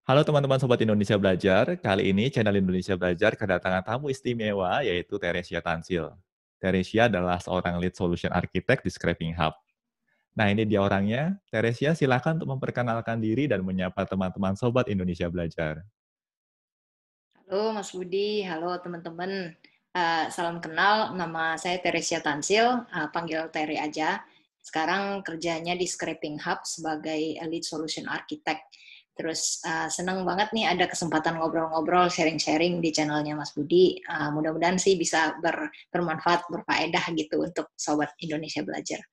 Halo teman-teman Sobat Indonesia Belajar, kali ini channel Indonesia Belajar kedatangan tamu istimewa yaitu Teresia Tansil. Teresia adalah seorang lead solution architect di Scraping Hub. Nah ini dia orangnya, Teresia silakan untuk memperkenalkan diri dan menyapa teman-teman Sobat Indonesia Belajar. Halo Mas Budi, halo teman-teman. Salam kenal, nama saya Teresia Tansil, panggil Tere aja. Sekarang kerjanya di Scraping Hub sebagai Lead Solution Architect. Terus senang banget nih ada kesempatan ngobrol-ngobrol, sharing-sharing di channelnya Mas Budi. Mudah-mudahan sih bisa bermanfaat, berfaedah gitu untuk Sobat Indonesia Belajar.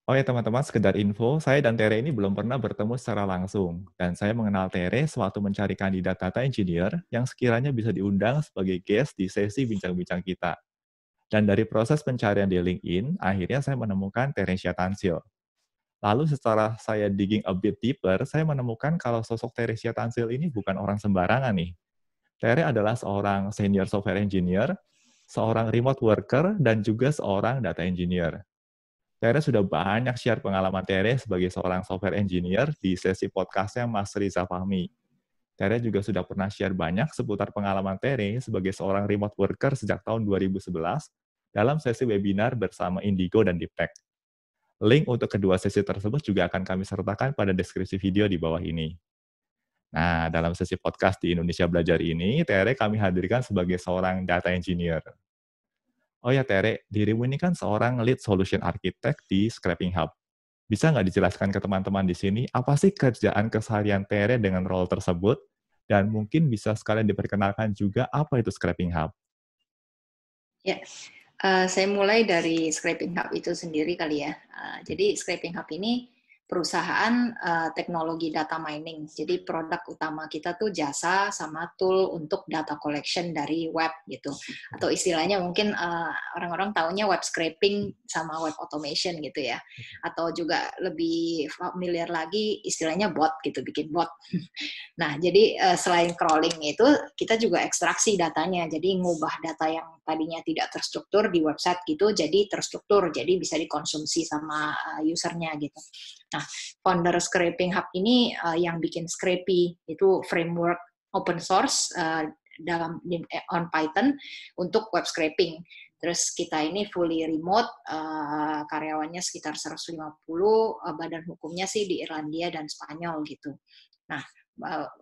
Oh ya teman-teman, sekedar info, saya dan Tere ini belum pernah bertemu secara langsung. Dan saya mengenal Tere sewaktu mencari kandidat data engineer yang sekiranya bisa diundang sebagai guest di sesi bincang-bincang kita. Dan dari proses pencarian di LinkedIn, akhirnya saya menemukan Teresia Tansil. Lalu setelah saya digging a bit deeper, saya menemukan kalau sosok Teresia Tansil ini bukan orang sembarangan nih. Tere adalah seorang senior software engineer, seorang remote worker, dan juga seorang data engineer. Tere sudah banyak share pengalaman Tere sebagai seorang software engineer di sesi podcastnya Mas Riza Fahmi. Tere juga sudah pernah share banyak seputar pengalaman Tere sebagai seorang remote worker sejak tahun 2011 dalam sesi webinar bersama Indigo dan Deep Tech. Link untuk kedua sesi tersebut juga akan kami sertakan pada deskripsi video di bawah ini. Nah, dalam sesi podcast di Indonesia Belajar ini, Tere kami hadirkan sebagai seorang data engineer. Oh ya Tere, dirimu ini kan seorang lead solution architect di Scraping Hub. Bisa nggak dijelaskan ke teman-teman di sini, apa sih kerjaan keseharian Tere dengan role tersebut? Dan mungkin bisa sekalian diperkenalkan juga apa itu Scraping Hub. Ya, saya mulai dari Scraping Hub itu sendiri kali ya. Jadi Scraping Hub ini perusahaan teknologi data mining. Jadi produk utama kita tuh jasa sama tool untuk data collection dari web gitu. Atau istilahnya mungkin orang-orang taunya web scraping sama web automation gitu ya. Atau juga lebih familiar lagi istilahnya bot gitu, bikin bot. Nah, jadi selain crawling itu, kita juga ekstraksi datanya. Jadi ngubah data yang tadinya tidak terstruktur di website gitu, jadi terstruktur, jadi bisa dikonsumsi sama usernya gitu. Nah, founder Scraping Hub ini yang bikin Scrapy, itu framework open source on Python untuk web scraping. Terus kita ini fully remote, karyawannya sekitar 150, badan hukumnya sih di Irlandia dan Spanyol gitu. Nah,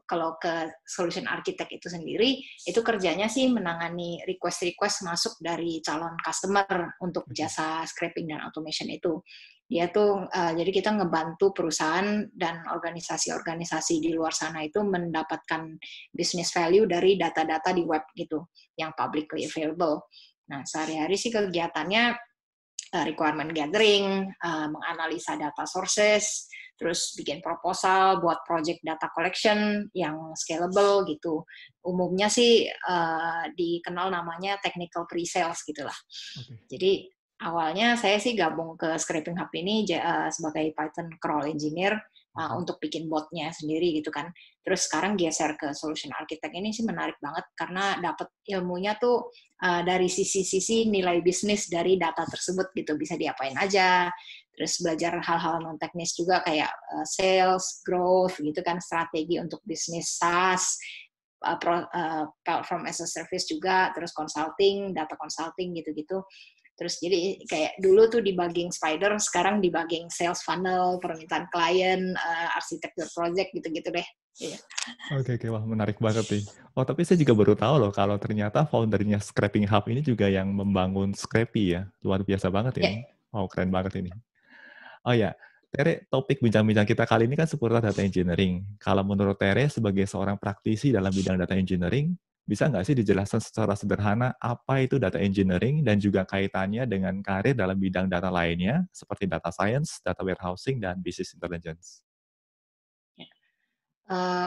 kalau ke solution architect itu sendiri, itu kerjanya sih menangani request-request masuk dari calon customer untuk jasa scraping dan automation itu. Dia tuh, jadi kita ngebantu perusahaan dan organisasi-organisasi di luar sana itu mendapatkan business value dari data-data di web gitu, yang publicly available. Nah, sehari-hari sih kegiatannya requirement gathering, menganalisa data sources, terus bikin proposal buat project data collection yang scalable gitu. Umumnya sih dikenal namanya technical pre-sales gitulah. Oke. Jadi awalnya saya sih gabung ke Scraping Hub ini sebagai Python crawl engineer untuk bikin botnya sendiri gitu kan. Terus sekarang geser ke solution architect ini sih menarik banget karena dapat ilmunya tuh dari sisi-sisi nilai bisnis dari data tersebut gitu, bisa diapain aja. Terus belajar hal-hal non teknis juga kayak sales, growth gitu kan, strategi untuk bisnis SaaS, platform as a service juga, terus consulting, data consulting gitu-gitu. Terus jadi kayak dulu tuh debugging spider, sekarang debugging sales funnel, permintaan klien, arsitektur project gitu-gitu deh. Iya. Oke, oke, wah menarik banget nih. Oh, tapi saya juga baru tahu loh kalau ternyata foundernya Scraping Hub ini juga yang membangun Scrapy ya. Luar biasa banget Ya, ini. Wow, keren banget ini. Oh ya, Tere, topik bincang-bincang kita kali ini kan seputar data engineering. Kalau menurut Tere sebagai seorang praktisi dalam bidang data engineering, bisa nggak sih dijelaskan secara sederhana apa itu data engineering dan juga kaitannya dengan karir dalam bidang data lainnya seperti data science, data warehousing, dan business intelligence?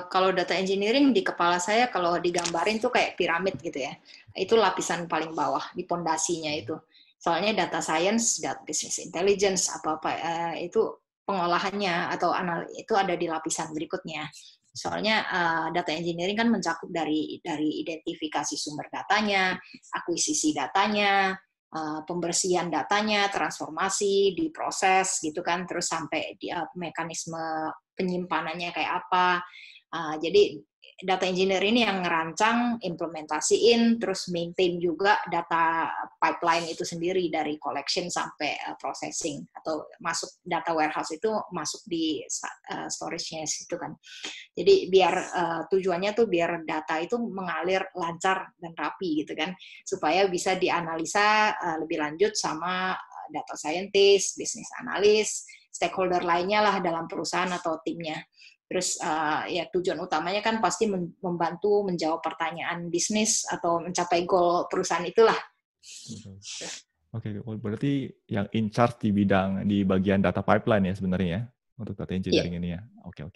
Kalau data engineering di kepala saya kalau digambarin tuh kayak piramid gitu ya. Itu lapisan paling bawah di pondasinya itu. Soalnya data science, data business intelligence, apa-apa itu pengolahannya atau itu ada di lapisan berikutnya. Soalnya data engineering kan mencakup dari identifikasi sumber datanya, akuisisi datanya, pembersihan datanya, transformasi, diproses gitu kan, terus sampai mekanisme penyimpanannya kayak apa, Jadi data engineer ini yang ngerancang, implementasiin, terus maintain juga data pipeline itu sendiri dari collection sampai processing, atau masuk data warehouse itu masuk di storage-nya situ kan. Jadi biar tujuannya tuh biar data itu mengalir lancar dan rapi gitu kan, supaya bisa dianalisa lebih lanjut sama data scientist, business analyst, stakeholder lainnya lah dalam perusahaan atau timnya. Terus ya tujuan utamanya kan pasti membantu menjawab pertanyaan bisnis atau mencapai goal perusahaan itulah. Oke, berarti yang in charge di bagian data pipeline ya sebenarnya ya untuk data Iya. engineering ini ya. Oke.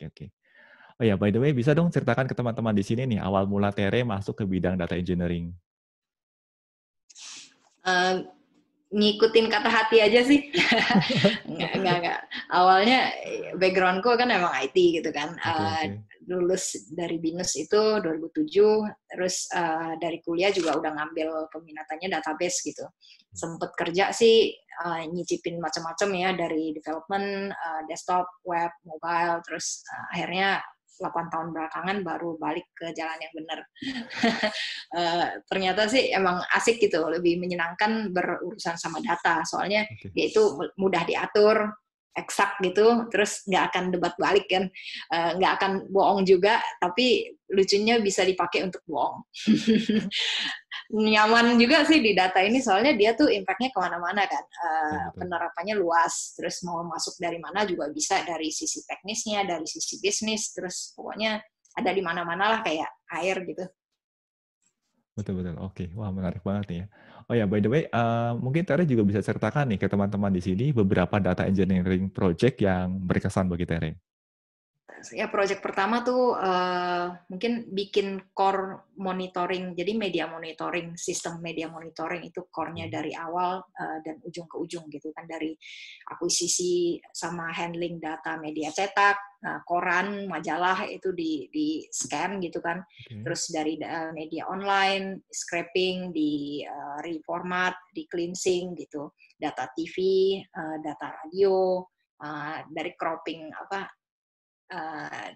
Oh ya, by the way, bisa dong ceritakan ke teman-teman di sini nih awal mula Tere masuk ke bidang data engineering. Ngikutin kata hati aja sih. Enggak. Awalnya backgroundku kan emang IT gitu kan. Oke. Lulus dari BINUS itu 2007, terus dari kuliah juga udah ngambil peminatannya database gitu. Sempet kerja sih nyicipin macam-macam ya, dari development, desktop, web, mobile, terus akhirnya 8 tahun belakangan baru balik ke jalan yang benar. Ternyata sih emang asik gitu, lebih menyenangkan berurusan sama data, soalnya Oke. dia itu mudah diatur, eksak gitu, terus nggak akan debat balik kan, nggak akan bohong juga, tapi lucunya bisa dipakai untuk bohong. Nyaman juga sih di data ini, soalnya dia tuh impact-nya kemana-mana kan, Betul. penerapannya luas, terus mau masuk dari mana juga bisa, dari sisi teknisnya, dari sisi bisnis, terus pokoknya ada di mana-mana lah kayak air gitu. Betul. Oke, wah menarik banget nih ya. Oh ya, by the way, mungkin Tere juga bisa ceritakan nih ke teman-teman di sini beberapa data engineering project yang berkesan bagi Tere. Ya, project pertama tuh mungkin bikin core monitoring, jadi media monitoring, sistem media monitoring itu core-nya dari awal dan ujung ke ujung gitu kan, dari akuisisi sama handling data media cetak, koran, majalah itu di scan gitu kan, Oke. terus dari media online, scraping, di reformat, di cleansing gitu, data TV, data radio, dari cropping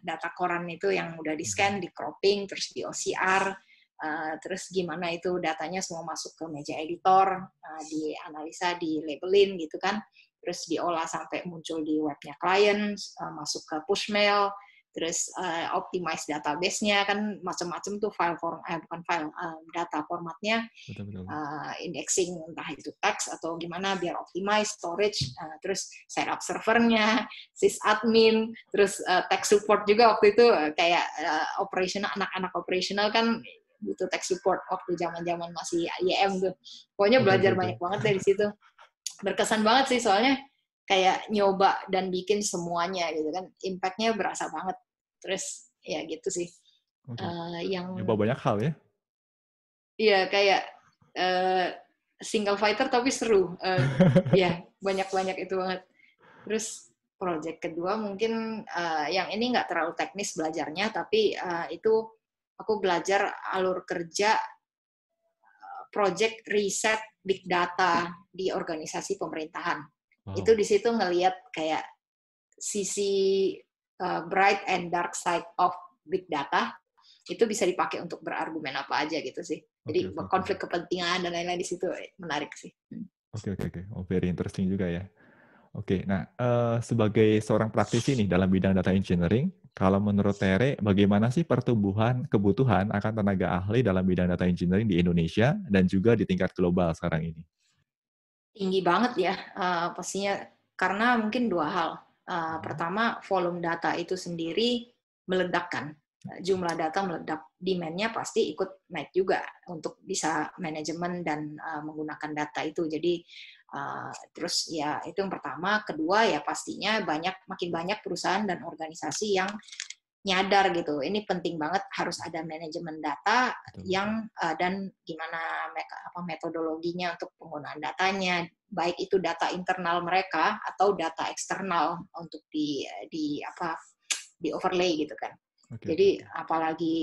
data koran itu yang udah di scan, di cropping, terus di OCR, terus gimana itu datanya semua masuk ke meja editor, dianalisa, di labelin gitu kan, terus diolah sampai muncul di webnya klien, masuk ke push mail, terus optimize database-nya kan, macam-macam tuh bukan file, data formatnya, Betul. indexing entah itu teks atau gimana biar optimize storage, terus setup servernya, sysadmin, terus tech support juga waktu itu, kayak operational, anak-anak operational kan butuh tech support waktu zaman-zaman masih IEM tuh. Pokoknya belajar Oke. banyak banget dari situ. Berkesan banget sih, soalnya kayak nyoba dan bikin semuanya gitu kan, impact-nya berasa banget. Terus ya gitu sih. Oke. Nyoba Yang banyak hal ya. Iya, kayak single fighter tapi seru. Ya, banyak-banyak itu banget. Terus project kedua mungkin yang ini nggak terlalu teknis belajarnya, tapi itu aku belajar alur kerja project riset big data di organisasi pemerintahan. Itu Wow. di situ ngelihat kayak sisi bright and dark side of big data, itu bisa dipakai untuk berargumen apa aja gitu sih. Jadi Oke. konflik kepentingan dan lain-lain di situ menarik sih. Oke. Oh, very interesting juga ya. Oke, nah sebagai seorang praktisi nih dalam bidang data engineering, kalau menurut Tere, bagaimana sih pertumbuhan kebutuhan akan tenaga ahli dalam bidang data engineering di Indonesia dan juga di tingkat global sekarang ini? Tinggi banget ya pastinya, karena mungkin dua hal. Mhm. Pertama, volume data itu sendiri meledak kan. Jumlah data meledak, demand-nya pasti ikut naik juga untuk bisa manajemen dan menggunakan data itu. Jadi terus ya itu yang pertama. Kedua ya pastinya makin banyak perusahaan dan organisasi yang nyadar gitu, ini penting banget harus ada manajemen data Betul. yang dan gimana metodologinya untuk penggunaan datanya, baik itu data internal mereka atau data eksternal untuk di overlay gitu kan. Jadi Oke. apalagi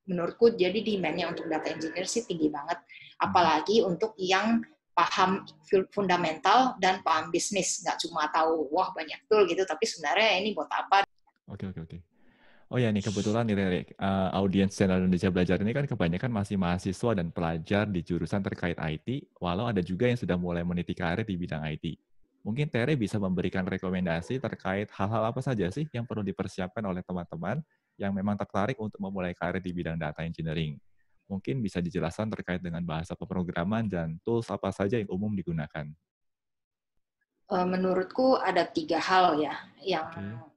menurutku, jadi demand-nya untuk data engineer sih tinggi banget, Mhm. apalagi untuk yang paham fundamental dan paham bisnis, nggak cuma tahu wah banyak tool gitu, tapi sebenarnya ini buat apa. Oke. Oh ya nih, kebetulan nih Rere, audiens channel Indonesia Belajar ini kan kebanyakan masih mahasiswa dan pelajar di jurusan terkait IT, walau ada juga yang sudah mulai meniti karir di bidang IT. Mungkin Tere bisa memberikan rekomendasi terkait hal-hal apa saja sih yang perlu dipersiapkan oleh teman-teman yang memang tertarik untuk memulai karir di bidang data engineering. Mungkin bisa dijelaskan terkait dengan bahasa pemrograman dan tools apa saja yang umum digunakan. Menurutku ada 3 hal ya yang Oke.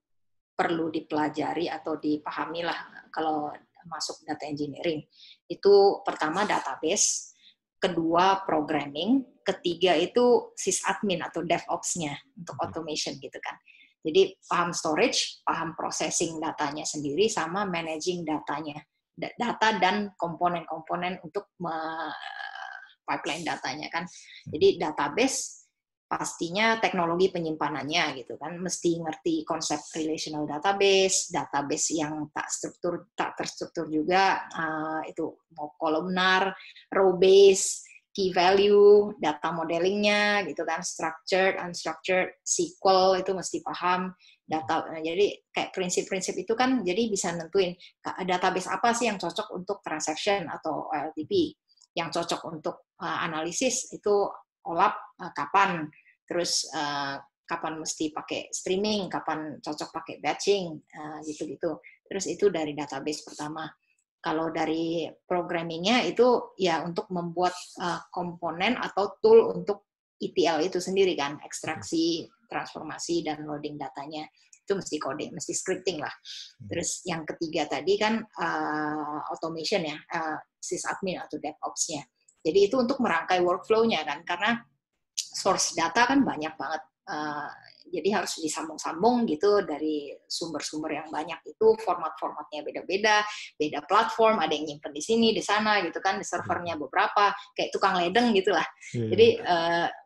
perlu dipelajari atau dipahami lah kalau masuk data engineering. Itu pertama database, kedua programming, ketiga itu sysadmin atau DevOps-nya untuk Oke. automation gitu kan. Jadi paham storage, paham processing datanya sendiri, sama managing datanya. Data dan komponen-komponen untuk pipeline datanya kan. Jadi database pastinya teknologi penyimpanannya gitu kan, mesti ngerti konsep relational database, database yang tak terstruktur juga, itu mau kolumnar, row base, key value, data modelingnya gitu kan, structured, unstructured, SQL itu mesti paham data. Jadi kayak prinsip-prinsip itu kan jadi bisa nentuin database apa sih yang cocok untuk transaction atau OLTP, yang cocok untuk analisis itu OLAP kapan, terus kapan mesti pakai streaming, kapan cocok pakai batching, gitu-gitu. Terus itu dari database pertama. Kalau dari programmingnya itu ya untuk membuat komponen atau tool untuk ETL itu sendiri kan, ekstraksi, transformasi, dan loading datanya. Itu mesti coding, mesti scripting lah. Terus yang ketiga tadi kan automation ya, sysadmin atau DevOps-nya. Jadi itu untuk merangkai workflow-nya kan, karena source data kan banyak banget. Jadi harus disambung-sambung gitu dari sumber-sumber yang banyak itu, format-formatnya beda-beda, beda platform, ada yang nyimpen di sini, di sana gitu kan, di servernya beberapa, kayak tukang ledeng gitu lah. Iya, iya. Jadi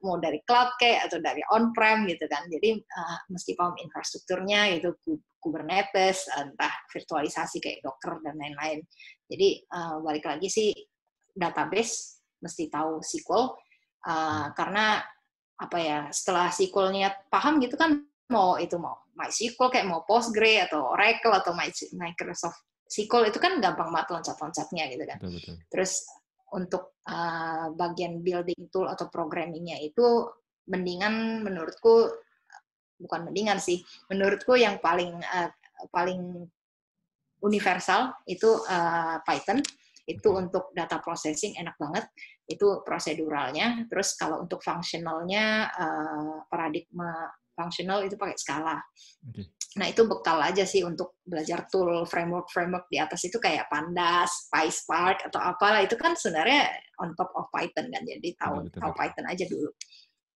mau dari cloud kayak atau dari on-prem gitu kan, jadi mesti paham infrastrukturnya gitu, Kubernetes, entah virtualisasi kayak Docker dan lain-lain. Jadi balik lagi sih database mesti tahu SQL, karena apa ya, setelah SQL-nya paham gitu kan, mau MySQL kayak mau Postgre atau Oracle atau Microsoft SQL itu kan gampang banget loncat-loncatnya gitu kan. Betul, betul. Terus untuk bagian building tool atau programmingnya itu mendingan menurutku, bukan mendingan sih, menurutku yang paling universal itu Python. Itu untuk data processing enak banget, itu proseduralnya. Terus kalau untuk functionalnya, paradigma functional itu pakai Scala. Oke. Nah itu bekal aja sih untuk belajar tool framework di atas itu kayak Pandas, PySpark atau apalah, itu kan sebenarnya on top of Python kan, jadi Betul, tahu betul, tahu betul. Python aja dulu.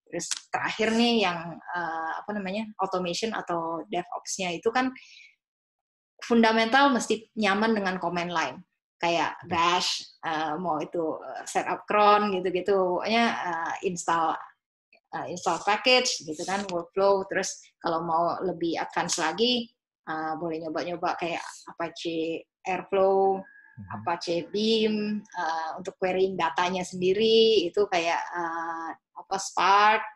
Terus terakhir nih yang automation atau DevOps-nya itu kan fundamental mesti nyaman dengan command line kayak Oke. bash, mau itu setup cron gitu-gitu, pokoknya install package gitu kan, workflow. Terus kalau mau lebih advance lagi, boleh nyoba-nyoba kayak Apache Airflow, Apache Beam, untuk querying datanya sendiri itu kayak Spark,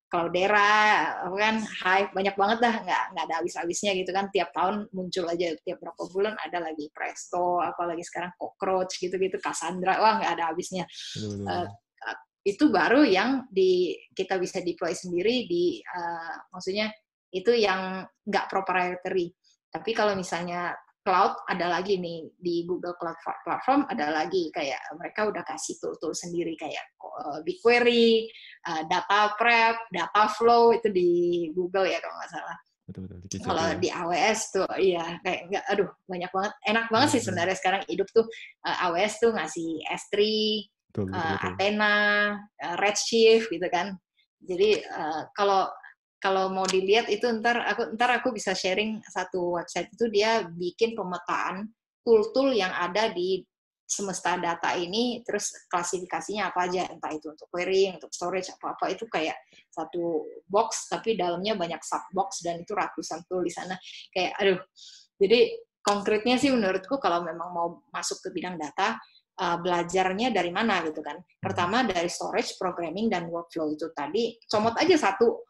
Cloudera, kan Hive, banyak banget dah, nggak ada habis-habisnya gitu kan, tiap tahun muncul aja, tiap berapa bulan ada lagi Presto, apalagi sekarang Cockroach gitu-gitu, Cassandra, wah nggak ada habisnya. Betul, betul, Uh, betul. itu baru yang kita bisa deploy sendiri maksudnya itu yang nggak proprietary. Tapi kalau misalnya cloud, ada lagi nih di Google Cloud Platform, ada lagi kayak mereka udah kasih tool-tool sendiri kayak BigQuery, data prep, data flow itu di Google ya kalau nggak salah. Betul, betul. Di GCP Kalau ya. di AWS tuh iya kayak nggak, aduh banyak banget, enak banget Betul, sih betul. sebenarnya sekarang hidup tuh. AWS tuh ngasih S3, Betul, betul, betul. Athena, Redshift gitu kan. Jadi kalau kalau mau dilihat itu ntar aku bisa sharing satu website itu, dia bikin pemetaan tool-tool yang ada di semesta data ini, terus klasifikasinya apa aja, entah itu untuk querying, untuk storage, apa-apa, itu kayak satu box tapi dalamnya banyak subbox dan itu ratusan tool di sana. Kayak aduh. Jadi konkretnya sih menurutku kalau memang mau masuk ke bidang data, belajarnya dari mana gitu kan. Pertama dari storage, programming, dan workflow itu tadi. Comot aja satu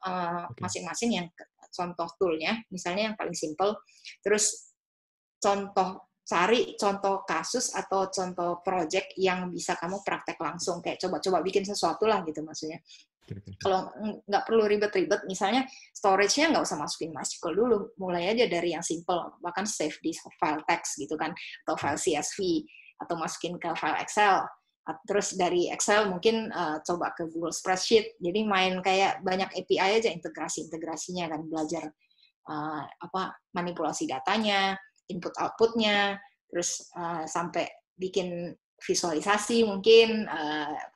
masing-masing yang contoh toolnya, misalnya yang paling simple. Terus cari contoh kasus atau contoh project yang bisa kamu praktek langsung, kayak coba-coba bikin sesuatu lah gitu maksudnya. Kalau nggak perlu ribet-ribet, misalnya storage-nya nggak usah masukin MySQL dulu, mulai aja dari yang simple, bahkan save di file text gitu kan, atau file CSV, atau masukin ke file Excel. Terus dari Excel mungkin coba ke Google Spreadsheet, jadi main kayak banyak API aja, integrasinya kan, belajar manipulasi datanya, input-outputnya, terus sampai bikin visualisasi mungkin,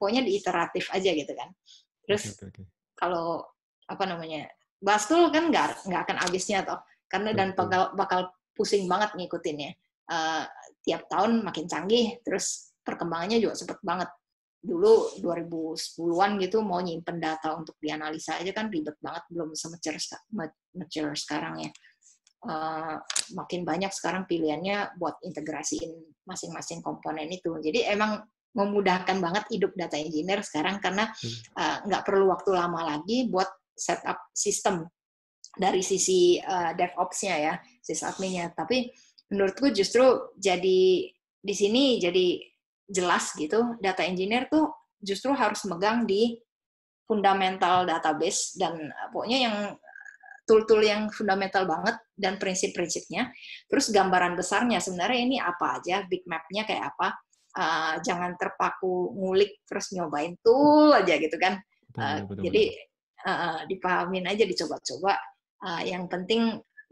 pokoknya diiteratif aja gitu kan. Terus kalau bahas tool kan nggak akan habisnya toh, karena dan bakal pusing banget ngikutinnya. Tiap tahun makin canggih, terus perkembangannya juga cepet banget. Dulu 2010-an gitu mau nyimpen data untuk dianalisa aja kan ribet banget, belum se-mature sekarang ya. Makin banyak sekarang pilihannya buat integrasiin masing-masing komponen itu. Jadi emang memudahkan banget hidup data engineer sekarang karena nggak perlu waktu lama lagi buat setup sistem dari sisi DevOps-nya ya, sysadmin-nya. Tapi menurutku justru jadi di sini jadi jelas gitu, data engineer tuh justru harus megang di fundamental database dan pokoknya yang tool-tool yang fundamental banget dan prinsip-prinsipnya. Terus gambaran besarnya sebenarnya ini apa aja, big map-nya kayak apa. Jangan terpaku ngulik terus nyobain tool aja gitu kan. Jadi dipahamin aja, dicoba-coba. Yang penting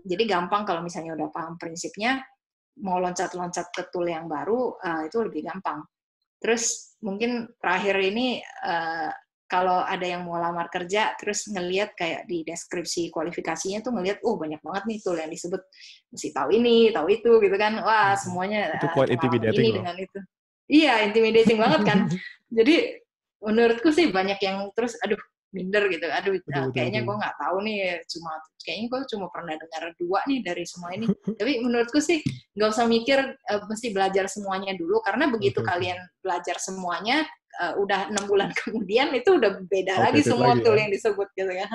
jadi gampang kalau misalnya udah paham prinsipnya, mau loncat-loncat ke tool yang baru itu lebih gampang. Terus mungkin terakhir ini kalau ada yang mau lamar kerja, terus ngelihat kayak di deskripsi kualifikasinya tuh ngelihat, banyak banget nih tool yang disebut, mesti tahu ini, tahu itu, gitu kan. Wah, semuanya itu quite intimidating ini loh. dengan itu. Iya, intimidating banget kan. Jadi menurutku sih banyak yang terus, aduh, minder gitu. Aduh, kayaknya gue nggak tahu nih, kayaknya gue cuma pernah dengar 2 nih dari semua ini. Tapi menurutku sih nggak usah mikir mesti belajar semuanya dulu, karena begitu kalian belajar semuanya, udah 6 bulan kemudian itu udah beda lagi semua tool yang disebut gitu ya.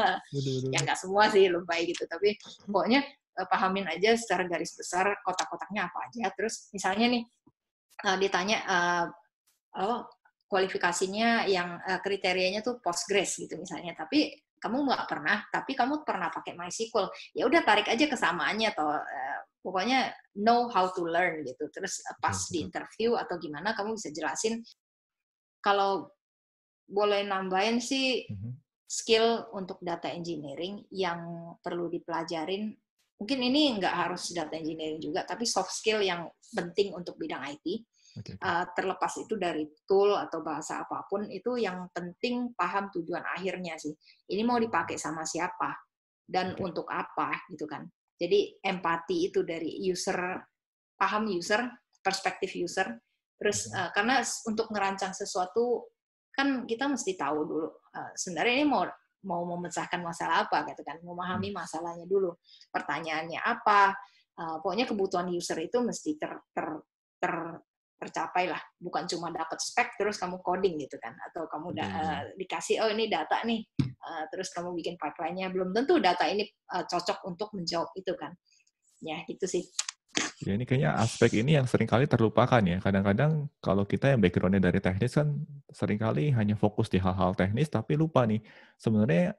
Ya nggak semua sih lebay gitu, tapi pokoknya pahamin aja secara garis besar kotak-kotaknya apa aja. Terus misalnya nih ditanya kualifikasinya yang kriterianya tuh Postgres gitu misalnya, tapi kamu nggak pernah, tapi kamu pernah pakai MySQL, ya udah tarik aja kesamaannya atau pokoknya know how to learn gitu. Terus pas di interview atau gimana kamu bisa jelasin. Kalau boleh nambahin sih, skill untuk data engineering yang perlu dipelajarin, mungkin ini nggak harus data engineering juga, tapi soft skill yang penting untuk bidang IT. Terlepas itu dari tool atau bahasa apapun, itu yang penting paham tujuan akhirnya sih. Ini mau dipakai sama siapa dan untuk apa gitu kan. Jadi empati itu dari user, paham user, perspektif user. Terus karena untuk ngerancang sesuatu kan kita mesti tahu dulu sebenarnya ini mau memecahkan masalah apa gitu kan, memahami masalahnya dulu, pertanyaannya apa, pokoknya kebutuhan user itu mesti tercapai lah, bukan cuma dapat spek terus kamu coding gitu kan, atau kamu dikasih ini data nih, terus kamu bikin pipeline-nya, belum tentu data ini cocok untuk menjawab itu kan. Ya gitu sih. Ya, ini kayaknya aspek ini yang seringkali terlupakan ya. Kadang-kadang kalau kita yang background-nya dari teknis kan seringkali hanya fokus di hal-hal teknis, tapi lupa nih sebenarnya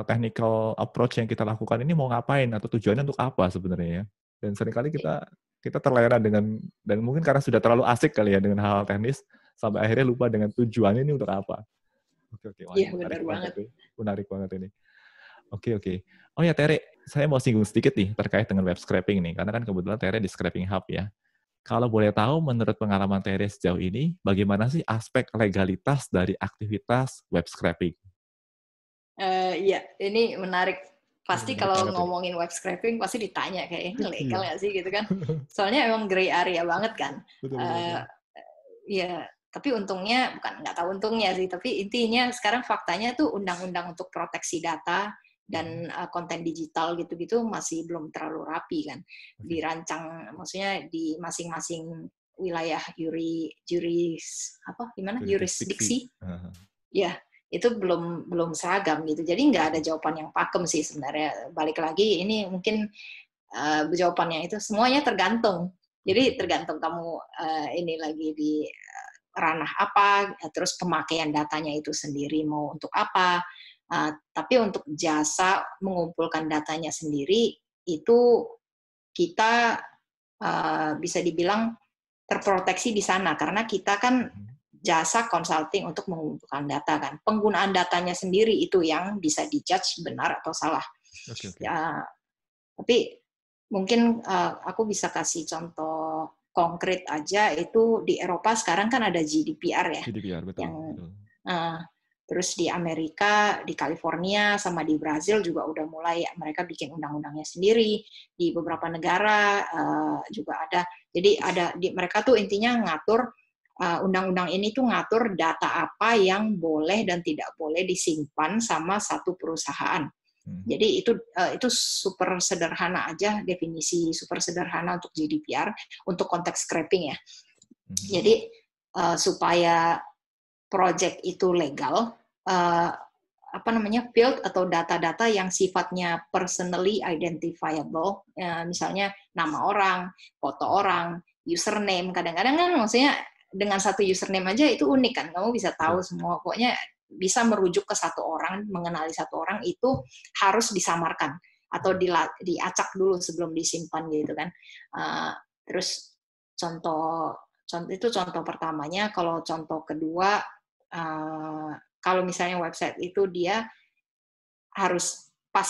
technical approach yang kita lakukan ini mau ngapain atau tujuannya untuk apa sebenarnya ya. Dan seringkali kita terlena dengan, dan mungkin karena sudah terlalu asik kali ya dengan hal-hal teknis, sampai akhirnya lupa dengan tujuannya ini untuk apa. Oke, wah, iya, benar banget. Menarik banget ini. Oke. Oh ya Tere, saya mau singgung sedikit nih terkait dengan web scraping nih, karena kan kebetulan Tere di Scraping Hub ya. Kalau boleh tahu, menurut pengalaman Tere sejauh ini, bagaimana sih aspek legalitas dari aktivitas web scraping? Iya, ini menarik. Pasti Menarik kalau banget ngomongin web scraping pasti ditanya kayak ini legal nggak sih gitu kan? Soalnya emang gray area banget kan. Ya, tapi untungnya bukan nggak tahu untungnya sih, tapi intinya sekarang faktanya tuh undang-undang untuk proteksi data dan konten digital gitu-gitu masih belum terlalu rapi kan, dirancang maksudnya di masing-masing wilayah jurisdiksi, ya itu belum seragam gitu, jadi nggak ada jawaban yang pakem sih sebenarnya. Balik lagi ini mungkin jawabannya itu semuanya tergantung Jadi tergantung kamu ini lagi di ranah apa, terus pemakaian datanya itu sendiri mau untuk apa. Tapi untuk jasa mengumpulkan datanya sendiri itu kita bisa dibilang terproteksi di sana karena kita kan jasa consulting untuk mengumpulkan data kan. Penggunaan datanya sendiri itu yang bisa dijudge benar atau salah. Oke, oke. Ya, tapi mungkin aku bisa kasih contoh konkret aja itu di Eropa sekarang kan ada GDPR ya, GDPR, betul, yang betul. terus di Amerika, di California sama di Brazil juga udah mulai mereka bikin undang-undangnya sendiri. Di beberapa negara juga ada. Jadi mereka tuh intinya ngatur undang-undang ini tuh ngatur data apa yang boleh dan tidak boleh disimpan sama satu perusahaan. Jadi itu super sederhana aja, definisi super sederhana untuk GDPR untuk konteks scraping ya. Jadi supaya project itu legal, field atau data-data yang sifatnya personally identifiable, misalnya nama orang, foto orang, username. Kadang-kadang kan maksudnya dengan satu username aja itu unik kan, kamu bisa tahu semua. Pokoknya bisa merujuk ke satu orang, mengenali satu orang itu harus disamarkan atau diacak dulu sebelum disimpan gitu kan. Terus contoh itu contoh pertamanya. Kalau contoh kedua, kalau misalnya website itu dia harus pas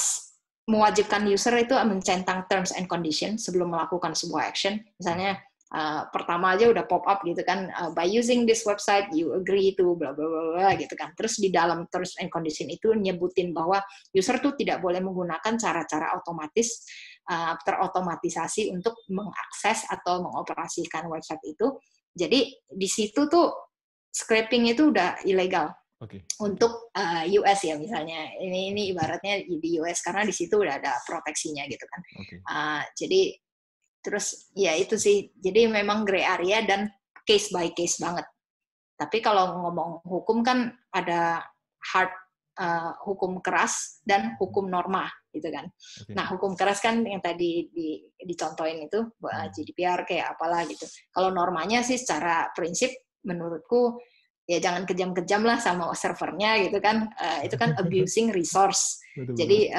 mewajibkan user itu mencentang terms and conditions sebelum melakukan sebuah action. Misalnya pertama aja udah pop up gitu kan, by using this website you agree to bla bla bla gitu kan. Terus di dalam terms and condition itu nyebutin bahwa user tuh tidak boleh menggunakan cara-cara otomatis terotomatisasi untuk mengakses atau mengoperasikan website itu. Jadi di situ tuh scraping itu udah ilegal. Untuk US ya misalnya, ini ibaratnya di US karena di situ udah ada proteksinya gitu kan. Jadi terus ya itu sih, jadi memang gray area dan case by case banget. Tapi kalau ngomong hukum kan ada hard hukum keras dan hukum norma gitu kan. Nah hukum keras kan yang tadi dicontohin itu GDPR kayak apalah gitu. Kalau normanya sih secara prinsip menurutku ya jangan kejam-kejam lah sama servernya gitu kan. Itu kan abusing resource. Jadi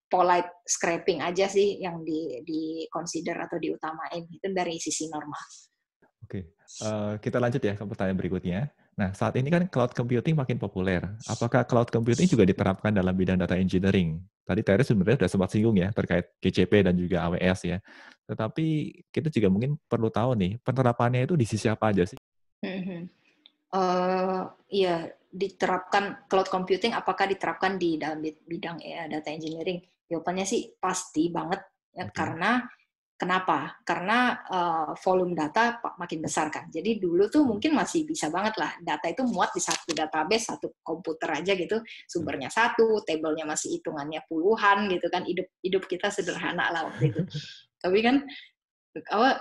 polite scraping aja sih yang di consider atau diutamain, itu dari sisi norma. Oke, kita lanjut ya ke pertanyaan berikutnya. Nah, saat ini kan cloud computing makin populer. Apakah cloud computing juga diterapkan dalam bidang data engineering? Tadi Teres sebenarnya sudah sempat singgung ya terkait GCP dan juga AWS ya. Tetapi kita juga mungkin perlu tahu nih, penerapannya itu di sisi apa aja sih? Iya, diterapkan cloud computing, apakah diterapkan di dalam bidang data engineering? Jawabannya sih pasti banget, ya, karena kenapa? Karena volume data makin besar kan. Jadi dulu tuh mungkin masih bisa banget lah, data itu muat di satu database, satu komputer aja gitu, sumbernya satu, tabelnya masih hitungannya puluhan gitu kan, hidup kita sederhana lah waktu itu. Tapi kan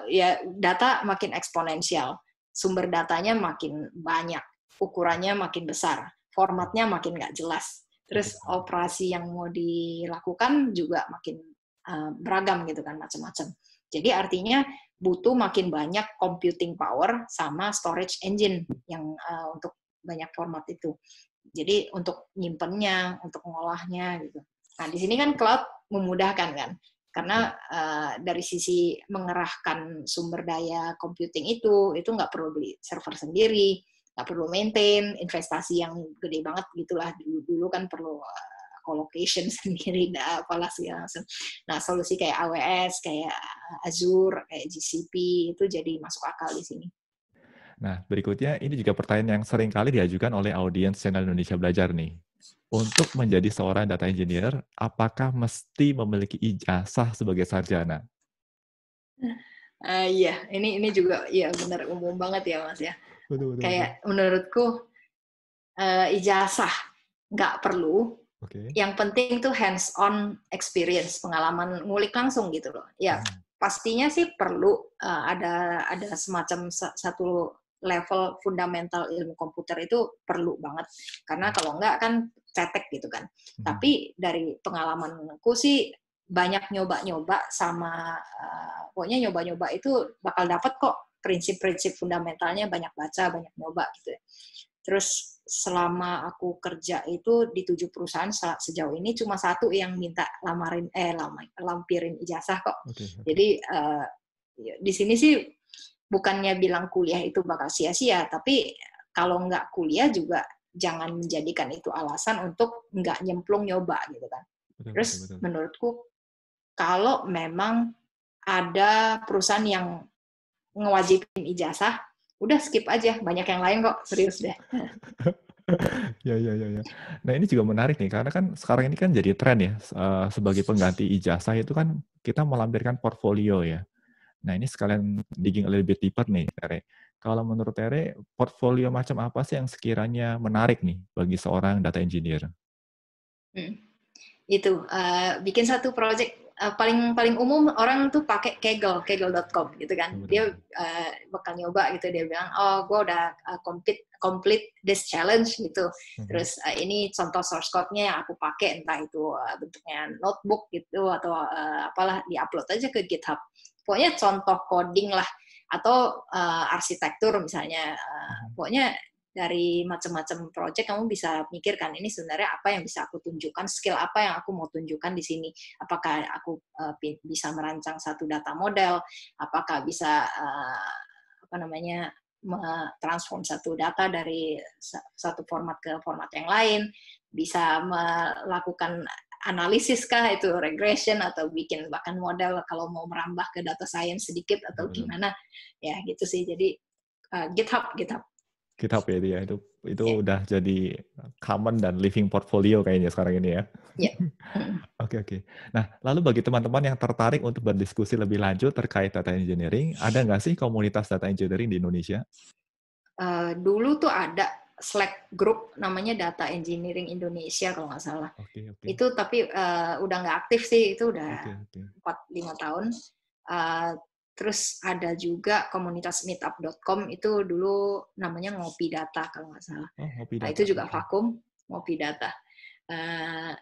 ya data makin eksponensial, sumber datanya makin banyak, ukurannya makin besar, formatnya makin nggak jelas. Terus operasi yang mau dilakukan juga makin beragam gitu kan, macam-macam. Jadi artinya butuh makin banyak computing power sama storage engine yang untuk banyak format itu. Jadi untuk nyimpennya, untuk mengolahnya gitu. Nah di sini kan cloud memudahkan kan, karena dari sisi mengerahkan sumber daya computing itu nggak perlu beli server sendiri, nggak perlu maintain, investasi yang gede banget gitulah. Dulu kan perlu colocation sendiri, apalah segala macam. Nah solusi kayak AWS, kayak Azure, kayak GCP itu jadi masuk akal di sini. Nah, berikutnya ini juga pertanyaan yang sering kali diajukan oleh audiens channel Indonesia Belajar nih. Untuk menjadi seorang data engineer, apakah mesti memiliki ijazah sebagai sarjana? Iya, ini juga ya benar umum banget ya Mas ya. Betul. Kayak menurutku ijazah nggak perlu. Yang penting tuh hands-on experience, pengalaman ngulik langsung gitu loh. Ya pastinya sih perlu ada semacam satu level fundamental ilmu komputer itu perlu banget. Karena kalau enggak kan cetek gitu kan. Tapi dari pengalamanku sih banyak nyoba-nyoba sama pokoknya nyoba-nyoba itu bakal dapat kok prinsip-prinsip fundamentalnya, banyak baca, banyak nyoba gitu ya. Terus selama aku kerja itu di 7 perusahaan sejauh ini cuma satu yang minta lampirin ijazah kok. Oke, oke. Jadi di sini sih bukannya bilang kuliah itu bakal sia-sia, tapi kalau nggak kuliah juga jangan menjadikan itu alasan untuk nggak nyemplung nyoba gitu kan. Betul, betul, Terus betul. menurutku kalau memang ada perusahaan yang ngewajibin ijazah, udah skip aja, banyak yang lain kok, serius deh. Ya, ya, ya, ya. Nah, ini juga menarik nih, karena kan sekarang ini kan jadi tren ya, sebagai pengganti ijazah itu kan kita melampirkan portfolio ya. Nah, ini sekalian digging a little bit deeper nih, Tere. Kalau menurut Tere, portfolio macam apa sih yang sekiranya menarik nih bagi seorang data engineer? Hmm. Itu bikin satu project paling paling umum orang tuh pakai kaggle.com gitu kan. Betul, Dia betul. bakal nyoba gitu, dia bilang oh gue udah complete this challenge gitu. Mhm. Terus ini contoh source code-nya yang aku pakai, entah itu bentuknya notebook gitu atau apalah, diupload aja ke GitHub. Pokoknya contoh coding lah, atau arsitektur misalnya. Mhm. Pokoknya dari macam-macam project kamu bisa mikirkan ini sebenarnya apa yang bisa aku tunjukkan, skill apa yang aku mau tunjukkan di sini. Apakah aku bisa merancang satu data model, apakah bisa apa namanya transform satu data dari satu format ke format yang lain, bisa melakukan analisis kah, itu regression, atau bikin bahkan model kalau mau merambah ke data science sedikit atau Betul, betul. gimana ya gitu sih. Jadi GitHub. GitHub ya dia, itu Ya. udah jadi common dan living portfolio kayaknya sekarang ini ya. Ya. Mm. Oke, oke. Nah, lalu bagi teman-teman yang tertarik untuk berdiskusi lebih lanjut terkait data engineering, ada nggak sih komunitas data engineering di Indonesia? Dulu tuh ada Slack group namanya Data Engineering Indonesia kalau nggak salah. Oke, oke. Itu tapi udah nggak aktif sih, itu udah Oke, oke. 4-5 tahun. Uh, Terus ada juga komunitas meetup.com, itu dulu namanya Ngopi Data kalau nggak salah. Oh, Hopi Nah, itu Data, juga oke. vakum, Ngopi Data. Uh,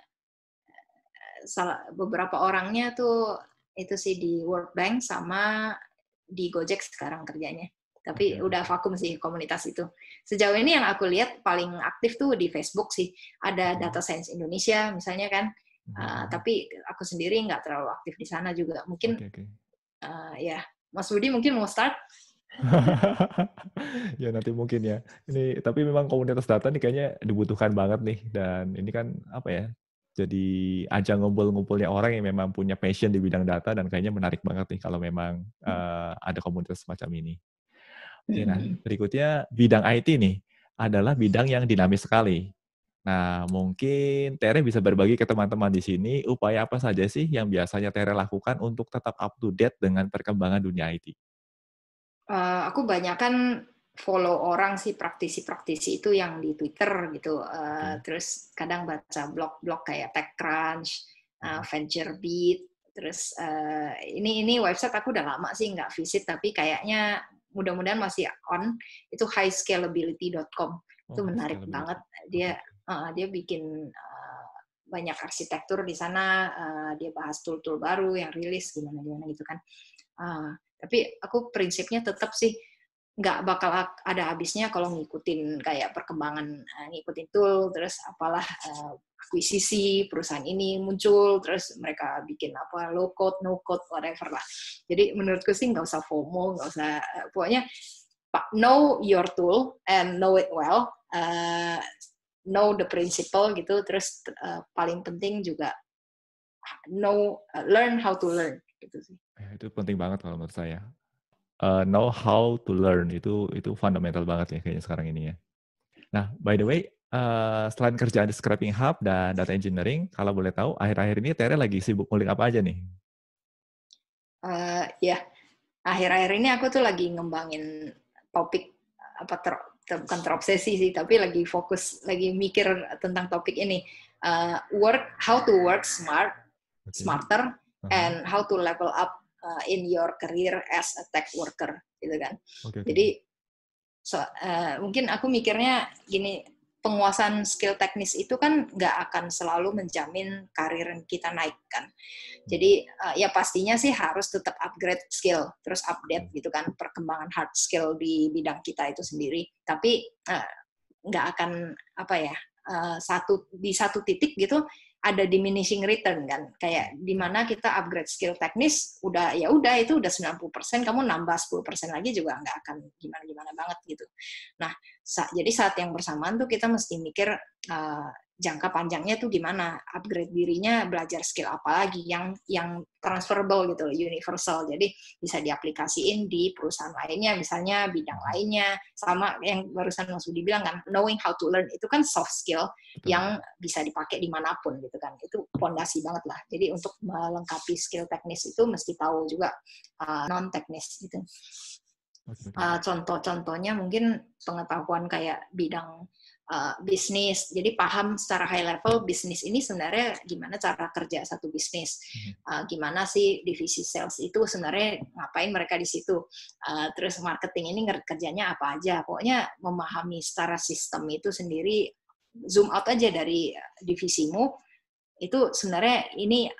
Beberapa orangnya tuh itu sih di World Bank sama di Gojek sekarang kerjanya. Oke, Tapi oke, udah oke. vakum sih komunitas itu. Sejauh ini yang aku lihat paling aktif tuh di Facebook sih. Ada Oke. Data Science Indonesia misalnya kan. Mhm, mhm. Tapi aku sendiri nggak terlalu aktif di sana juga. Mungkin Oke, oke. ya Mas Budi mungkin mau start. Ya nanti mungkin ya. Ini tapi memang komunitas data nih kayaknya dibutuhkan banget nih dan ini kan apa ya? Jadi ajang ngumpul-ngumpulnya orang yang memang punya passion di bidang data dan kayaknya menarik banget nih kalau memang ada komunitas semacam ini. Oke, nah berikutnya bidang IT nih adalah bidang yang dinamis sekali. Nah, mungkin Tere bisa berbagi ke teman-teman di sini upaya apa saja sih yang biasanya Tere lakukan untuk tetap up to date dengan perkembangan dunia IT? Aku banyakan follow orang sih, praktisi-praktisi itu yang di Twitter gitu. Oke. Terus kadang baca blog-blog kayak TechCrunch, Mhm. VentureBeat. Terus ini website aku udah lama sih nggak visit, tapi kayaknya mudah-mudahan masih on. Itu highscalability.com. Itu Oh, menarik scalability. banget. Oke, Dia oke. dia bikin banyak arsitektur di sana. Dia bahas tool-tool baru yang rilis gimana gitu kan. Tapi aku prinsipnya tetap sih nggak bakal ada habisnya kalau ngikutin kayak perkembangan, ngikutin tool, terus apalah akuisisi perusahaan ini muncul, terus mereka bikin apa low code, no code, whatever lah. Jadi menurutku sih nggak usah FOMO, nggak usah pokoknya know your tool and know it well, know the principle gitu, terus paling penting juga learn how to learn gitu sih. Itu penting banget kalau menurut saya. Know how to learn itu fundamental banget ya kayaknya sekarang ini ya. Nah, by the way, selain kerjaan di Scrapping Hub dan data engineering, kalau boleh tahu akhir-akhir ini Tere lagi sibuk ngulik apa aja nih? Ya, akhir-akhir ini aku tuh lagi ngembangin topik apa bukan terobsesi sih, tapi lagi fokus, lagi mikir tentang topik ini. How to work Oke. smarter, Aha. and how to level up in your career as a tech worker, gitu kan. Oke, oke. Jadi mungkin aku mikirnya gini, penguasaan skill teknis itu kan nggak akan selalu menjamin karir kita naik kan. Jadi ya pastinya sih harus tetap upgrade skill, terus update gitu kan, perkembangan hard skill di bidang kita itu sendiri. Tapi nggak akan apa ya, di satu titik gitu ada diminishing return kan, kayak di mana kita upgrade skill teknis udah ya udah itu udah 90%, kamu nambah 10% lagi juga nggak akan gimana-gimana banget gitu. Nah, jadi saat yang bersamaan tuh kita mesti mikir jangka panjangnya tuh gimana, upgrade dirinya, belajar skill apa lagi yang transferable gitu, universal, jadi bisa diaplikasiin di perusahaan lainnya, misalnya bidang lainnya, sama yang barusan Mas Budi bilang kan, knowing how to learn itu kan soft skill yang bisa dipakai dimanapun gitu kan, itu fondasi banget lah. Jadi untuk melengkapi skill teknis itu mesti tahu juga non teknis gitu. Contoh-contohnya mungkin pengetahuan kayak bidang bisnis, jadi paham secara high level bisnis ini sebenarnya gimana cara kerja satu bisnis, gimana sih divisi sales itu sebenarnya ngapain mereka di situ, terus marketing ini kerjanya apa aja, pokoknya memahami secara sistem itu sendiri, zoom out aja dari divisimu, itu sebenarnya ini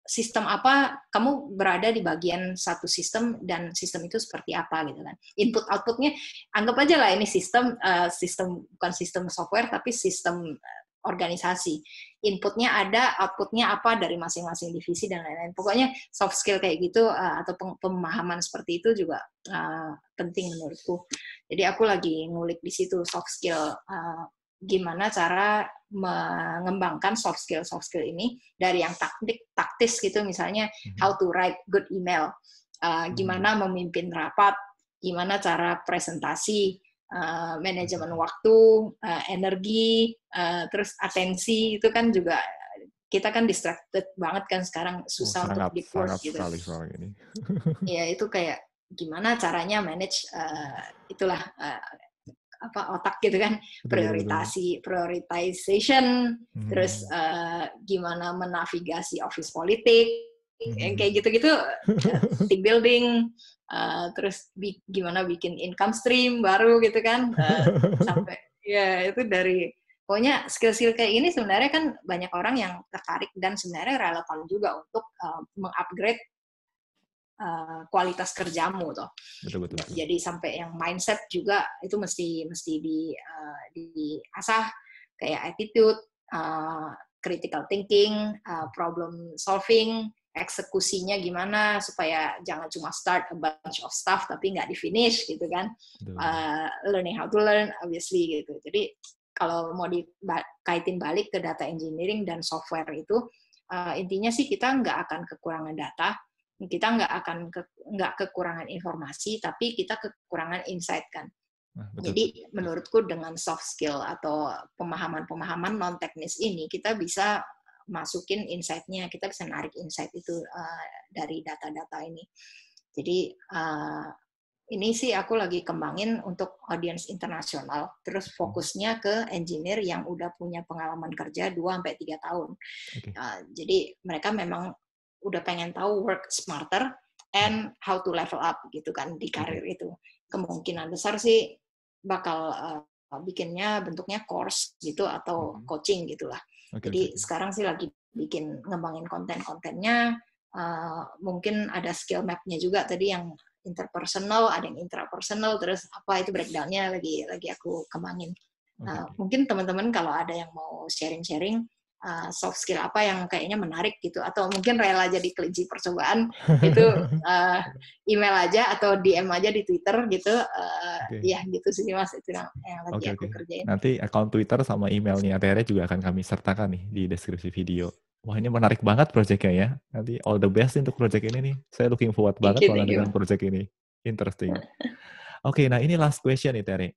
sistem apa, kamu berada di bagian satu sistem dan sistem itu seperti apa gitu kan. Input outputnya anggap aja lah ini sistem bukan sistem software tapi sistem organisasi. Inputnya ada, outputnya apa dari masing-masing divisi dan lain-lain. Pokoknya soft skill kayak gitu atau pemahaman seperti itu juga penting menurutku. Jadi aku lagi ngulik di situ soft skill, gimana cara mengembangkan soft skill ini dari yang taktis gitu, misalnya how to write good email, gimana memimpin rapat, gimana cara presentasi, manajemen waktu, energi, terus atensi, itu kan juga kita kan distracted banget kan sekarang, susah untuk deep work gitu. Sangat sekali ini. Ya itu kayak gimana caranya manage itulah otak gitu kan, prioritization, terus gimana menavigasi office politik, yang kayak gitu-gitu, team building, terus gimana bikin income stream baru gitu kan, sampai ya itu dari pokoknya skill-skill kayak ini sebenarnya kan banyak orang yang tertarik dan sebenarnya relevan juga untuk mengupgrade kualitas kerjamu toh. Betul. Jadi sampai yang mindset juga itu mesti diasah, kayak attitude, critical thinking, problem solving, eksekusinya gimana supaya jangan cuma start a bunch of stuff tapi nggak di finish gitu kan. Learning how to learn obviously gitu. Jadi kalau mau dikaitin balik ke data engineering dan software itu, intinya sih kita nggak akan kekurangan data, kita nggak kekurangan informasi, tapi kita kekurangan insight kan. Betul. Jadi menurutku dengan soft skill atau pemahaman non teknis ini kita bisa masukin insight-nya, kita bisa narik insight itu dari data-data ini. Jadi ini sih aku lagi kembangin untuk audiens internasional, terus fokusnya ke engineer yang udah punya pengalaman kerja 2-3 tahun. Jadi mereka memang udah pengen tahu work smarter and how to level up gitu kan di karir itu. Kemungkinan besar sih bakal bikinnya bentuknya course gitu atau coaching gitulah. Jadi sekarang sih lagi ngembangin konten-kontennya, mungkin ada skill map-nya juga tadi yang interpersonal, ada yang intrapersonal, terus apa itu breakdown-nya lagi aku kembangin. Mungkin teman-teman kalau ada yang mau sharing-sharing soft skill apa yang kayaknya menarik gitu, atau mungkin rela jadi kelinci percobaan itu email aja atau DM aja di Twitter gitu. Ya gitu sih Mas, itu yang lagi aku kerjain. Nanti akun Twitter sama emailnya Tere juga akan kami sertakan nih di deskripsi video. Wah, ini menarik banget proyeknya ya. Nanti all the best untuk proyek ini nih. Saya looking forward banget malah dengan proyek ini. Interesting. Nah ini last question nih Tere.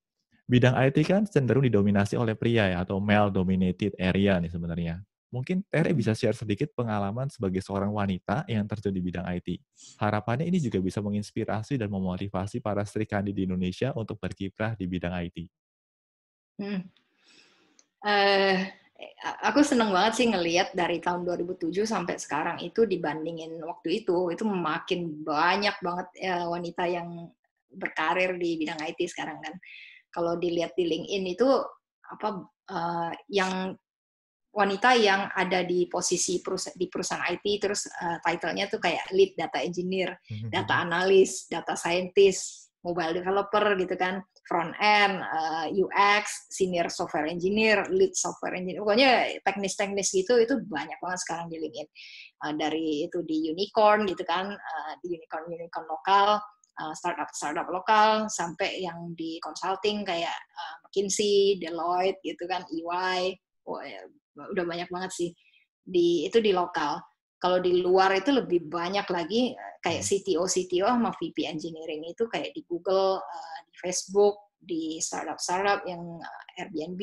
Bidang IT kan cenderung didominasi oleh pria ya, atau male-dominated area nih sebenarnya. Mungkin Tere bisa share sedikit pengalaman sebagai seorang wanita yang terjun di bidang IT. Harapannya ini juga bisa menginspirasi dan memotivasi para Sri Kandi di Indonesia untuk berkiprah di bidang IT. Aku seneng banget sih ngelihat dari tahun 2007 sampai sekarang itu dibandingin waktu itu makin banyak banget wanita yang berkarir di bidang IT sekarang kan. Kalau dilihat di LinkedIn itu yang wanita yang ada di posisi di perusahaan IT, terus title-nya tuh kayak lead data engineer, data analyst, data scientist, mobile developer gitu kan, front end, UX, senior software engineer, lead software engineer, pokoknya teknis-teknis gitu itu banyak banget sekarang di LinkedIn. Dari itu di unicorn gitu kan, di unicorn lokal, startup lokal, sampai yang di consulting kayak McKinsey, Deloitte gitu kan, EY, udah banyak banget sih itu di lokal. Kalau di luar itu lebih banyak lagi kayak CTO sama VP engineering itu kayak di Google, di Facebook, di startup yang Airbnb,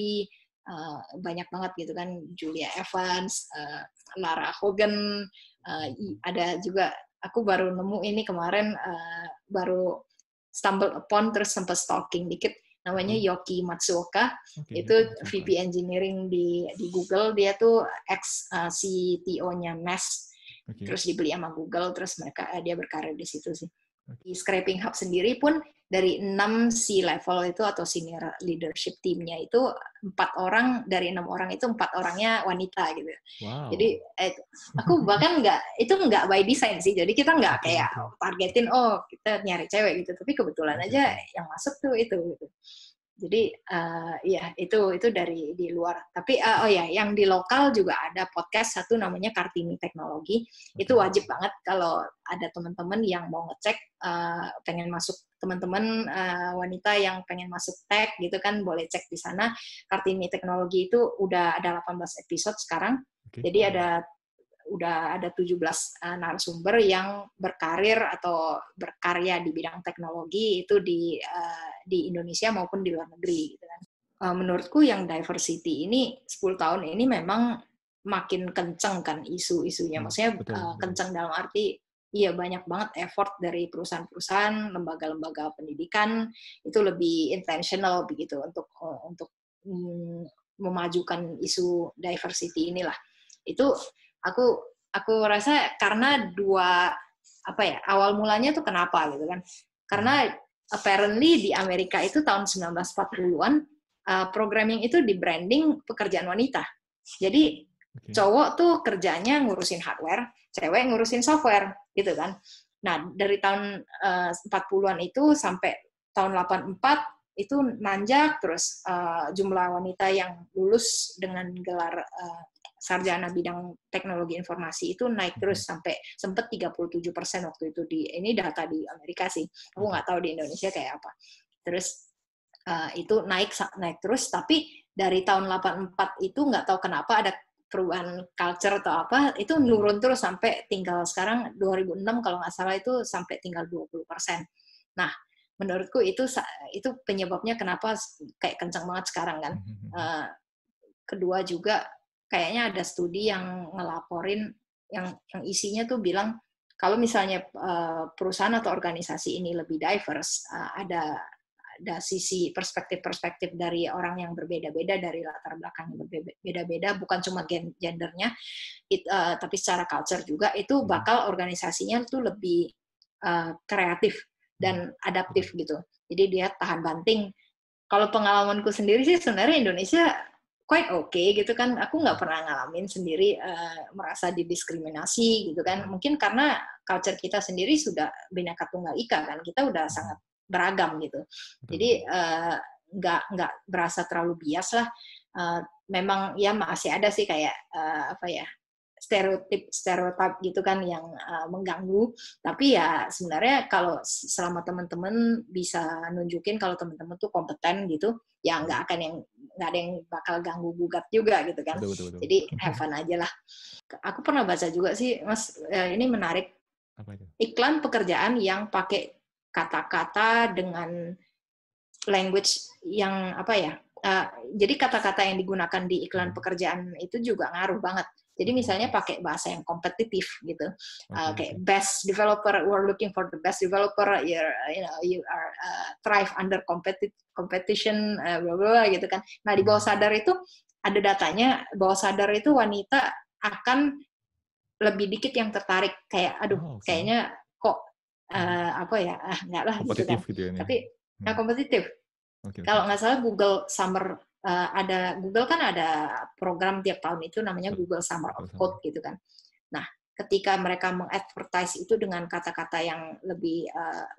banyak banget gitu kan, Julia Evans, Lara Hogan, ada juga aku baru nemu ini kemarin, baru stumble upon terus sempat stalking dikit, namanya Yoki Matsuoka, itu VP Engineering di Google, dia tuh ex CTO-nya Nest, terus dibeli sama Google, terus dia berkarir di situ sih. Di Scraping Hub sendiri pun dari 6 C-level itu atau senior leadership teamnya itu 4 orang, dari 6 orang itu 4 orangnya wanita gitu. Wow. Jadi aku bahkan itu nggak by design sih, jadi kita nggak kayak targetin kita nyari cewek gitu, tapi kebetulan aja yang masuk tuh itu gitu. Jadi ya itu dari di luar. Tapi yang di lokal juga ada podcast satu namanya Kartini Teknologi. Itu wajib banget kalau ada teman-teman yang mau ngecek, pengen masuk, teman-teman wanita yang pengen masuk tech gitu kan, boleh cek di sana. Kartini Teknologi itu udah ada 18 episode sekarang. Jadi udah ada 17 narasumber yang berkarir atau berkarya di bidang teknologi itu di Indonesia maupun di luar negeri gitu kan. Menurutku yang diversity ini 10 tahun ini memang makin kenceng kan isu-isunya. Maksudnya kenceng dalam arti iya banyak banget effort dari perusahaan-perusahaan, lembaga-lembaga pendidikan itu lebih intentional begitu untuk memajukan isu diversity inilah. Itu aku rasa karena awal mulanya tuh kenapa gitu kan, karena apparently di Amerika itu tahun 1940-an programming itu di branding pekerjaan wanita, jadi cowok tuh kerjanya ngurusin hardware, cewek ngurusin software gitu kan. Nah dari tahun 40-an itu sampai tahun 84 itu nanjak terus, jumlah wanita yang lulus dengan gelar sarjana bidang teknologi informasi itu naik terus sampai sempat 37% waktu itu ini data di Amerika sih. Aku nggak tahu di Indonesia kayak apa. Terus itu naik terus, tapi dari tahun 84 itu nggak tahu kenapa ada perubahan culture atau apa, itu nurun terus sampai tinggal sekarang 2006 kalau nggak salah itu sampai tinggal 20%. Nah, menurutku itu penyebabnya kenapa kayak kencang banget sekarang kan. Kedua juga kayaknya ada studi yang ngelaporin yang isinya tuh bilang kalau misalnya perusahaan atau organisasi ini lebih diverse, ada sisi perspektif dari orang yang berbeda-beda, dari latar belakang yang berbeda-beda, bukan cuma gendernya, tapi secara culture juga, itu bakal organisasinya tuh lebih kreatif dan adaptif gitu. Jadi dia tahan banting. Kalau pengalamanku sendiri sih sebenarnya Indonesia quite okay gitu kan. Aku nggak pernah ngalamin sendiri merasa didiskriminasi gitu kan. Mungkin karena culture kita sendiri sudah Bhinneka Tunggal Ika kan. Kita udah sangat beragam gitu. Jadi nggak berasa terlalu bias lah. Memang ya masih ada sih kayak stereotip gitu kan yang mengganggu, tapi ya sebenarnya kalau selama teman-teman bisa nunjukin kalau teman-teman tuh kompeten gitu, ya nggak ada yang bakal ganggu gugat juga gitu kan. Betul. Jadi have fun aja lah. Aku pernah baca juga sih Mas, ini menarik. Apa itu? Iklan pekerjaan yang pakai kata-kata dengan language yang jadi kata-kata yang digunakan di iklan pekerjaan itu juga ngaruh banget. Jadi misalnya pakai bahasa yang kompetitif gitu, kayak best developer, we're looking for the best developer, you are thrive under competition, bla bla gitu kan. Nah di bawah sadar itu ada datanya, bawah sadar itu wanita akan lebih dikit yang tertarik, kayak kayaknya kok nggak lah gitu kan. Tapi kompetitif. Kalau nggak salah Google Summer ada Google kan ada program tiap tahun itu namanya Google Summer of Code gitu kan. Nah, ketika mereka mengadvertise itu dengan kata-kata yang lebih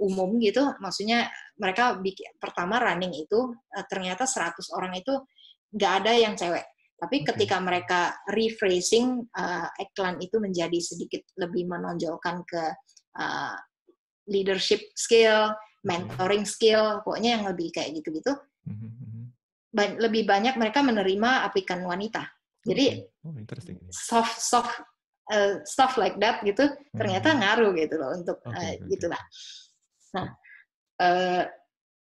umum gitu, maksudnya mereka pertama running itu ternyata 100 orang itu nggak ada yang cewek. Tapi ketika mereka rephrasing iklan itu menjadi sedikit lebih menonjolkan ke leadership skill, mentoring skill, pokoknya yang lebih kayak gitu-gitu, lebih banyak mereka menerima aplikan wanita. Jadi soft stuff like that gitu ternyata ngaruh gitu loh untuk gitulah. Nah,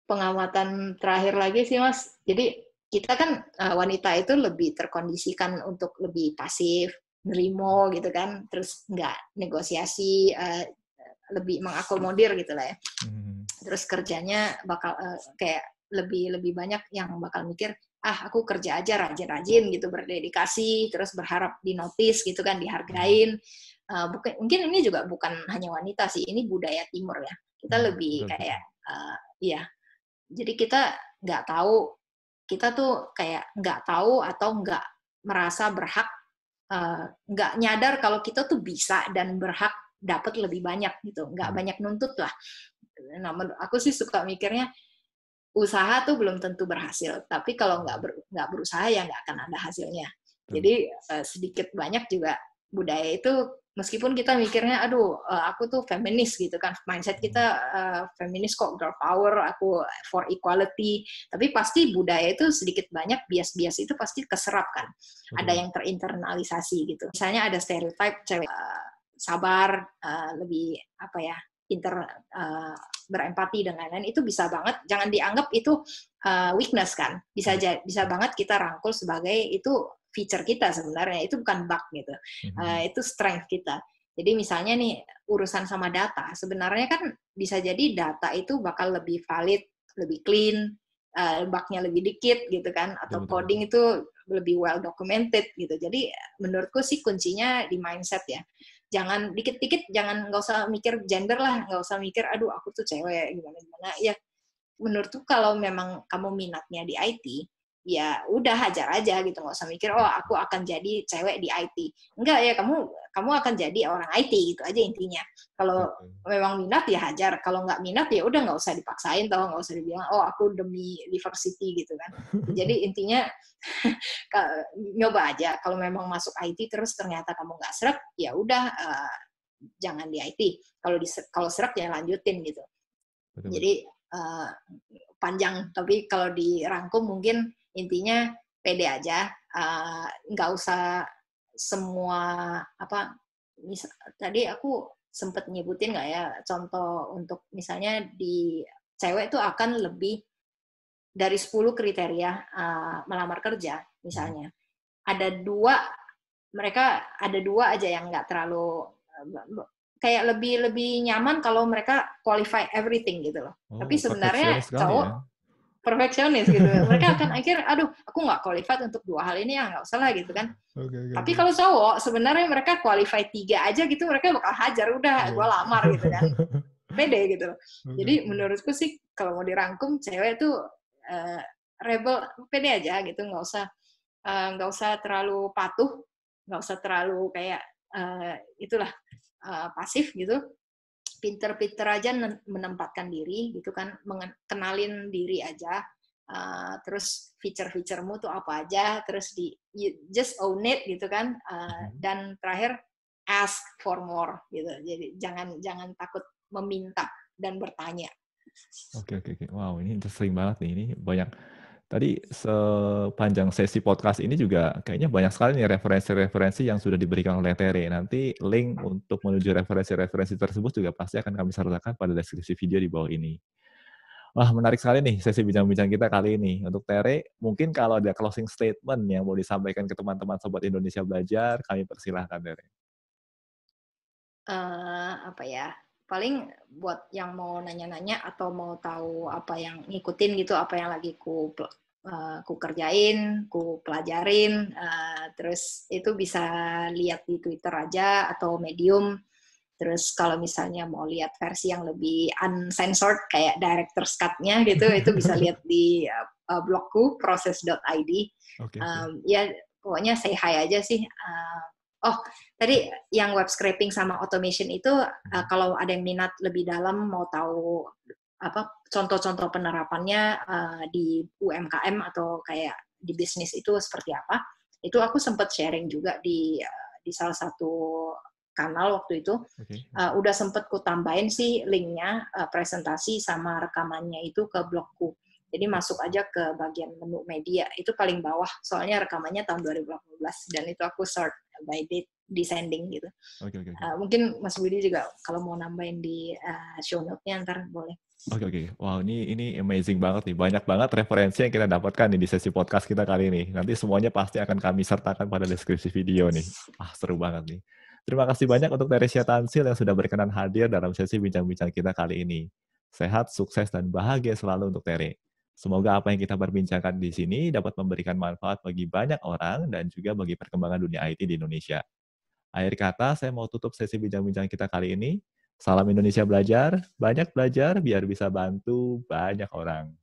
pengamatan terakhir lagi sih Mas. Jadi kita kan wanita itu lebih terkondisikan untuk lebih pasif, nerimo gitu kan, terus nggak negosiasi, lebih mengakomodir gitu lah ya. Terus kerjanya bakal kayak lebih banyak yang bakal mikir, aku kerja aja rajin-rajin gitu, berdedikasi, terus berharap dinotis gitu kan, dihargain. Mungkin ini juga bukan hanya wanita sih, ini budaya timur ya. Kita lebih kayak, iya. Jadi kita nggak tahu, kita tuh kayak nggak tahu atau nggak merasa berhak, nggak nyadar kalau kita tuh bisa dan berhak dapat lebih banyak gitu, nggak banyak nuntut lah. Nah, aku sih suka mikirnya usaha tuh belum tentu berhasil, tapi kalau nggak berusaha ya nggak akan ada hasilnya. Jadi sedikit banyak juga budaya itu, meskipun kita mikirnya, aduh aku tuh feminis gitu kan, mindset kita feminis kok, girl power, aku for equality, tapi pasti budaya itu sedikit banyak bias-bias itu pasti keserap kan, ada yang terinternalisasi gitu. Misalnya ada stereotype cewek sabar, lebih apa ya, berempati dan lain-lain, itu bisa banget, jangan dianggap itu weakness kan, bisa banget kita rangkul sebagai itu feature kita sebenarnya, itu bukan bug gitu, itu strength kita. Jadi misalnya nih urusan sama data, sebenarnya kan bisa jadi data itu bakal lebih valid, lebih clean, bugnya lebih dikit gitu kan, atau coding itu lebih well documented gitu. Jadi menurutku sih kuncinya di mindset ya. Jangan dikit-dikit, nggak usah mikir gender lah, nggak usah mikir, aduh aku tuh cewek gimana ya. Menurutku kalau memang kamu minatnya di IT, ya udah hajar aja gitu, nggak usah mikir aku akan jadi cewek di IT. Enggak ya, kamu akan jadi orang IT gitu aja intinya. Kalau memang minat ya hajar, kalau nggak minat ya udah nggak usah dipaksain, tau, nggak usah dibilang aku demi diversity gitu kan. Jadi intinya nyoba aja. Kalau memang masuk IT terus ternyata kamu nggak srek, ya udah jangan di IT. Kalau srek ya lanjutin gitu. Jadi panjang, tapi kalau dirangkum mungkin intinya pede aja, nggak usah semua tadi aku sempat nyebutin nggak ya contoh untuk misalnya di cewek tuh akan lebih dari 10 kriteria melamar kerja misalnya, mereka ada dua aja yang nggak terlalu kayak lebih nyaman kalau mereka qualify everything gitu loh. Tapi sebenarnya cowok ya? Perfeksionis gitu. Mereka akan akhir, aduh, aku nggak qualified untuk dua hal ini ya, nggak usah lah gitu kan. Tapi kalau cowok, sebenarnya mereka qualify 3 aja gitu, mereka bakal hajar, udah, gue lamar gitu kan. Pede gitu loh. Jadi menurutku sih, kalau mau dirangkum, cewek tuh rebel, pede aja gitu, nggak usah terlalu patuh, nggak usah terlalu kayak itulah pasif gitu, pinter-pinter aja menempatkan diri gitu kan, kenalin diri aja, terus feature-featuremu tuh apa aja, terus just own it gitu kan, dan terakhir ask for more gitu, jadi jangan takut meminta dan bertanya. Oke. Wow, ini sering banget nih, ini banyak. Tadi sepanjang sesi podcast ini juga kayaknya banyak sekali nih referensi-referensi yang sudah diberikan oleh Tere. Nanti link untuk menuju referensi-referensi tersebut juga pasti akan kami sertakan pada deskripsi video di bawah ini. Wah, menarik sekali nih sesi bincang-bincang kita kali ini. Untuk Tere, mungkin kalau ada closing statement yang mau disampaikan ke teman-teman Sobat Indonesia Belajar, kami persilahkan, Tere. Apa ya, paling buat yang mau nanya-nanya atau mau tahu apa yang ngikutin gitu, apa yang lagi ku kerjain, ku pelajarin, terus itu bisa lihat di Twitter aja atau Medium. Terus kalau misalnya mau lihat versi yang lebih uncensored kayak director's cut-nya gitu, itu bisa lihat di blogku proses.id. Oke, oke. Ya pokoknya say hi aja sih. Oh, tadi yang web scraping sama automation itu Mhm. kalau ada yang minat lebih dalam mau tahu apa contoh-contoh penerapannya di UMKM atau kayak di bisnis itu seperti apa, itu aku sempat sharing juga di salah satu kanal waktu itu. Oke. Udah sempet ku tambahin sih linknya, presentasi sama rekamannya itu ke blogku. Jadi masuk aja ke bagian menu media, itu paling bawah, soalnya rekamannya tahun 2018 dan itu aku sort by date descending gitu. Oke, oke, oke. Mungkin Mas Budi juga kalau mau nambahin di show note-nya ntar boleh. Oke, oke. Wow, ini amazing banget nih. Banyak banget referensi yang kita dapatkan nih di sesi podcast kita kali ini. Nanti semuanya pasti akan kami sertakan pada deskripsi video nih. Seru banget nih. Terima kasih banyak untuk Teresia Tansil yang sudah berkenan hadir dalam sesi bincang-bincang kita kali ini. Sehat, sukses, dan bahagia selalu untuk Tere. Semoga apa yang kita perbincangkan di sini dapat memberikan manfaat bagi banyak orang dan juga bagi perkembangan dunia IT di Indonesia. Akhir kata, saya mau tutup sesi bincang-bincang kita kali ini. Salam Indonesia belajar, banyak belajar biar bisa bantu banyak orang.